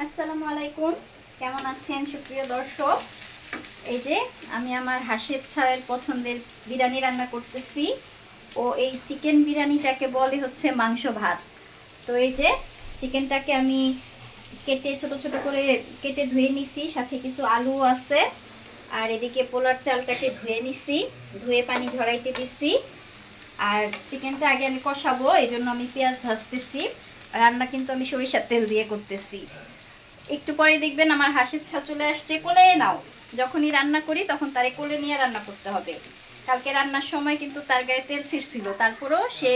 আসসালামু আলাইকুম, কেমন আছেন সুপ্রিয় দর্শক? এই যে আমি আমার হাঁসের ছায়ের পছন্দের বিরিয়ানি রান্না করতেছি। ও এই চিকেন বিরিয়ানিটাকে বলে হচ্ছে মাংস ভাত। তো এই যে চিকেনটাকে আমি কেটে ছোট ছোট করে কেটে ধুয়ে নিছি, সাথে কিছু আলু আছে। আর এদিকে পোলার চালটাকে ধুয়ে নিছি, ধুয়ে পানি ঝরাইতে দিছি। আর চিকেনটা আগে আমি কষাবো, এই জন্য আমি পেঁয়াজ ভাজতেছি। রান্না কিন্তু আমি সরিষার তেল দিয়ে করতেছি। একটু পরে দেখবেন আমার হাঁসের ছা চলে আসছে, কোলে নাও। যখনই রান্না করি তখন তারে কোলে নিয়ে রান্না করতে হবে। কালকে রান্নার সময় কিন্তু তার গায়ে তেল ছিটছিল, তারপরও সে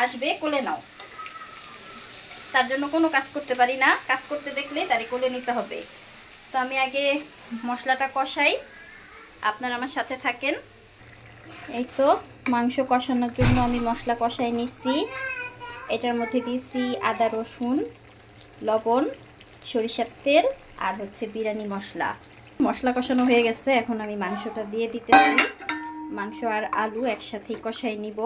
আসবে, কোলে নাও। তার জন্য কোনো কাজ করতে পারি না, কাজ করতে দেখলে তারে কোলে নিতে হবে। তো আমি আগে মশলাটা কষাই, আপনারা আমার সাথে থাকেন। এই তো মাংস কষানোর জন্য আমি মশলা কষাই নিচ্ছি। এটার মধ্যে দিয়েছি আদা, রসুন, লবণ, সরিষার তেল আর হচ্ছে বিরিয়ানি মশলা। মশলা কষানো হয়ে গেছে, এখন আমি মাংসটা দিয়ে দিতেছি। মাংস আর আলু একসাথেই কষাই নিব।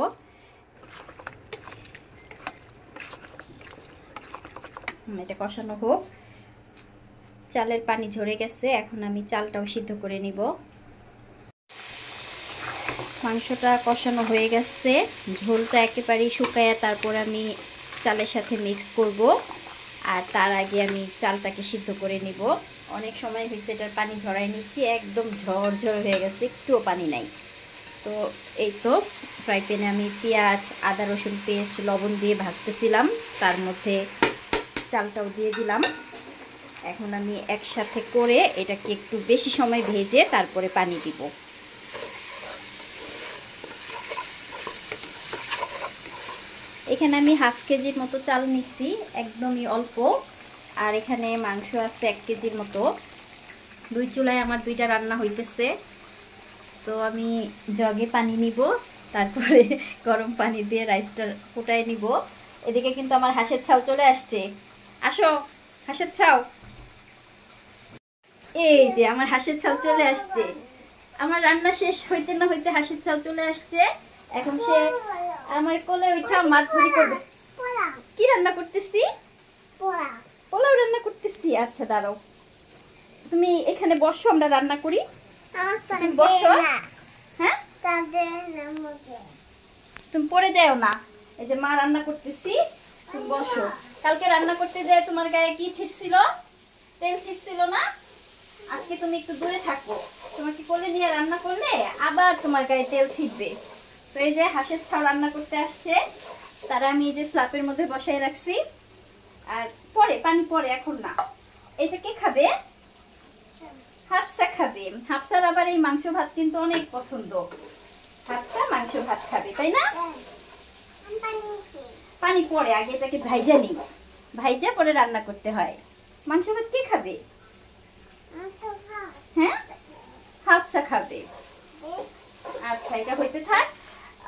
এটা কষানো হোক। চালের পানি ঝরে গেছে, এখন আমি চালটাও সিদ্ধ করে নিব। মাংসটা কষানো হয়ে গেছে, ঝোলটা একেবারেই শুকায়া তারপর আমি চালের সাথে মিক্স করব। আর তার আগে আমি চালটাকে সিদ্ধ করে নিব। অনেক সময় হয়েছে এটার পানি ঝরাই নিচ্ছি, একদম ঝরঝর হয়ে গেছে, একটুও পানি নাই। তো এই তো ফ্রাই প্যানে আমি পেঁয়াজ, আদা, রসুন পেস্ট, লবণ দিয়ে ভাজতেছিলাম, তার মধ্যে চালটাও দিয়ে দিলাম। এখন আমি একসাথে করে এটাকে একটু বেশি সময় ভেজে তারপরে পানি দিব। এখানে আমি হাফ কেজির মতো চাল নিচ্ছি, একদমই অল্প। আর এখানে মাংস আছে 1 কেজির মতো। দুই চুলায় আমার দুইটা রান্না হইতেছে। তো আমি জগে পানি নিব, তারপরে গরম পানি দিয়ে রাইসটা ফুটাই নিব। এদিকে কিন্তু আমার হাঁসের ছাউ চলে আসছে। আসো হাঁসের ছাউ। এই যে আমার হাঁসের ছাউ চলে আসছে। আমার রান্না শেষ হইতে না হইতে হাঁসের ছাউ চলে আসছে। এখন সে আমার কোলে উঠা মাতবরি করবে। কি রান্না করতেছি? পোলাও রান্না করতেছি। আচ্ছা দাঁড়াও, তুমি এখানে বসো, আমরা রান্না করি। তুমি বসো। হ্যাঁ, তুমি পড়ে যাও না। এই যে মা রান্না করতেছি, তুমি বসো। কালকে রান্না করতে যায় তোমার গায়ে কি ছিটছিল? তেল ছিটছিল না? আজকে তুমি একটু দূরে থাকো, তোমাকে কোলে নিয়ে রান্না করলে আবার তোমার গায়ে তেল ছিটবে। তো এই যে হাঁসের ছাউ রান্না করতে আসছে, তারা আমি এই যে স্ল্যাপের মধ্যে বসাই রাখছি। আর পরে পানি পরে, এখন না। এটা কে খাবে? হাফসা খাবে। হাফসার আবার এই মাংস ভাত কিন্তু অনেক পছন্দ। হাফসা মাংস ভাত খাবে, তাই না? পানি পরে, আগে এটাকে ভাইজা নিই, ভাইজা পরে রান্না করতে হয়। মাংস ভাত কে খাবে? হ্যাঁ, হাফসা খাবে। আচ্ছা, এটা হইতে থাক,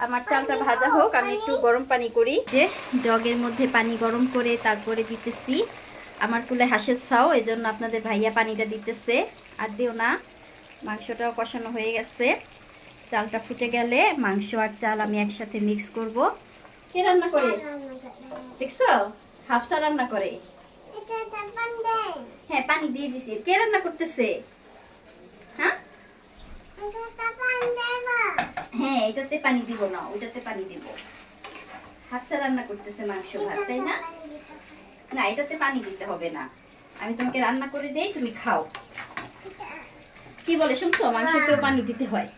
আমার চালটা ভাজা হোক। আমি একটু গরম পানি করি, যে জগের মধ্যে পানি গরম করে তারপরে দিতেছি। আমার কুলে হাঁসের ছাও, এই জন্য আপনাদের ভাইয়া পানিটা দিতেছে। আর দিও না। মাংসটাও কষানো হয়ে গেছে, চালটা ফুটে গেলে মাংস আর চাল আমি একসাথে মিক্স করব। কে রান্না করে দেখছো? হাফসা রান্না করে। হ্যাঁ, পানি দিয়ে দিছি। কে রান্না করতেছে? হ্যাঁ হ্যাঁ, এটাতে পানি দিব না, ওইটাতে পানি দিব। হাফসা রান্না করতেছে মাংস ভাত, তাই না? না, এটাতে পানি দিতে হবে না, আমি তোমাকে রান্না করে দেই, তুমি খাও। কি বলে শুনছো? মাংসতেও পানি দিতে হয়।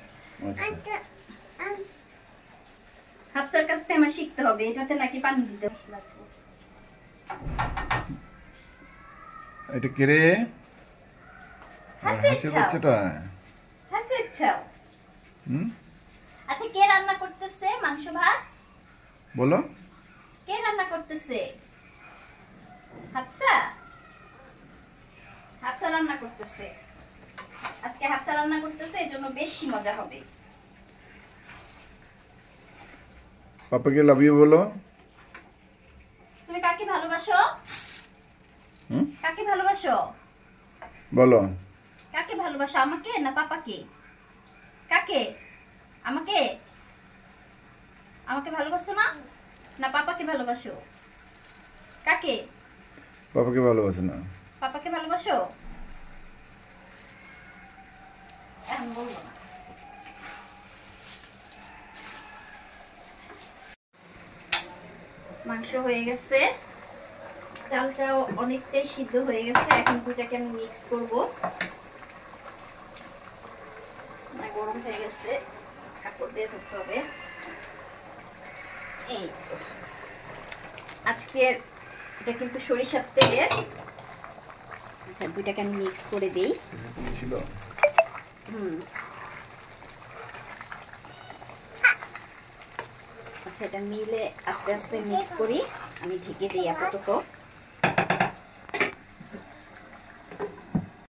হাফসার কাছ থেকে আমার শিখতে হবে, এটাতে নাকি পানি দিতে লাগবে। এটা কে রে? হাসির বাচ্চাটা। হাসির ছাও। আচ্ছা, কে রান্না করতেছে মাংস ভাত? বলো, কে রান্না করতেছে? হাফসা। হাফসা রান্না করতেছে। আজকে হাফসা রান্না করতেছে, এজন্য বেশি মজা হবে। পাপাকে লাভ ইউ বলো। তুমি কাকে ভালোবাসো? কাকে ভালোবাসো বলো। কাকে ভালোবাসো, আমাকে না পাপাকে? কাকে? আমাকে? আমাকে ভালোবাসো না, না পাপাকে ভালোবাসো? কাকে? পাপাকে ভালোবাসে না। পাপাকে ভালোবাসো? এখন বলবো না। মাংস হয়ে গেছে, চালটাও অনেকটাই সিদ্ধ হয়ে গেছে। এখন দুটাকে আমি মিক্স করব। গরম হয়ে গেছে, কাপড় দিয়ে ধরতে হবে। এই তো আজকের এটা কিন্তু সরিষার তেলের। আচ্ছা, দুইটাকে আমি মিক্স করে দিই। ছিল আচ্ছা, এটা মিলে আস্তে আস্তে মিক্স করি। আমি ঢেকে দিই আপাতত।